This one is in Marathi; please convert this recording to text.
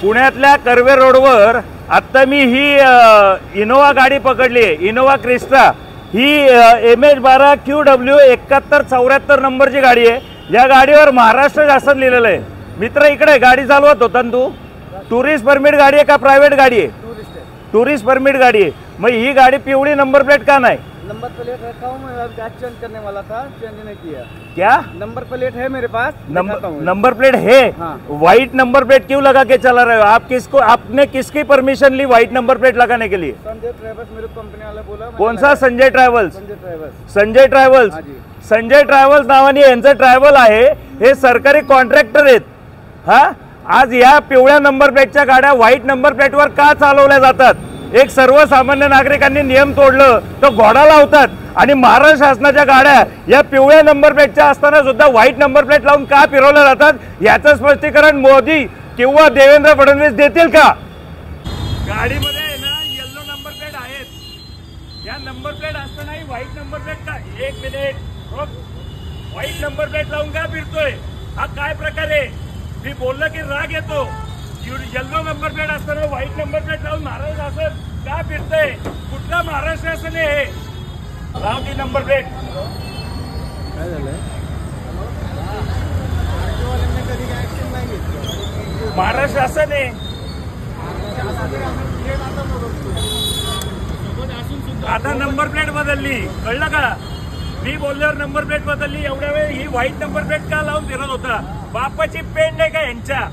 पुण्यातल्या कर्वे रोडवर आता मी ही इनोवा गाडी पकडली आहे, इनोवा क्रिस्टा। ही MH12QW 7174 नंबरची गाडी आहे। या गाडीवर महाराष्ट्र शासन लिहिलेलं आहे। मित्र इकडे गाडी चालवत होता तू? टुरिस्ट परमिट गाडी आहे का प्रायव्हेट गाडी आहे? टूरिस्ट परमिट गाड़ी है। मैं ही गाड़ी पिवड़ी नंबर प्लेट का नहीं? नंबर प्लेट रखा हूँ मैं, अब आज चेंज करने वाला था, चेंज नहीं किया। क्या नंबर प्लेट है मेरे पास? नंबर प्लेट है। हाँ। व्हाइट नंबर प्लेट क्यों लगा के चला रहे हो आप? आपने किसकी परमिशन ली व्हाइट नंबर प्लेट लगाने के लिए? संजय ट्रैवल्स मेरे कंपनी वाला बोला। कौन सा Sanjay travels? Sanjay travels. Sanjay travels नावाने यांचं ट्रॅव्हल आहे, हे सरकारी कॉन्ट्रॅक्टर आहेत। हा, आज या पिवळ्या नंबर प्लेटच्या गाड्या व्हाईट नंबर प्लेटवर का चालवल्या जातात? एक सर्वसामान्य नागरिकांनी नियम तोडलं तो घोडा लावतात आणि महाराष्ट्र शासनाच्या गाड्या या पिवळ्या नंबर प्लेटच्या असताना सुद्धा व्हाईट नंबर प्लेट लावून का फिरवल्या जातात? याचं स्पष्टीकरण मोदी किंवा देवेंद्र फडणवीस देतील का? गाडीमध्ये ना येलो नंबर प्लेट आहेत, या नंबर प्लेट असतानाही व्हाईट नंबर प्लेट का? एक मिनिट, व्हाईट नंबर प्लेट लावून का फिरतोय? हा काय प्रकार आहे? मी बोललो की राग येतो। येलो नंबर प्लेट असताना व्हाईट नंबर प्लेट लावून महाराष्ट्र शासन का फिरतंय? कुठला महाराष्ट्र शासन आहे? लाव ती नंबर प्लेट। काय झालंय? महाराष्ट्र शासन आहे। आता नंबर प्लेट बदलली, कळलं का? मी बोलल्यावर नंबर प्लेट बदलली, एवढ्या वेळ ही व्हाईट नंबर प्लेट का लावून फिरत होता? बापाची पेंड आहे का यांच्या?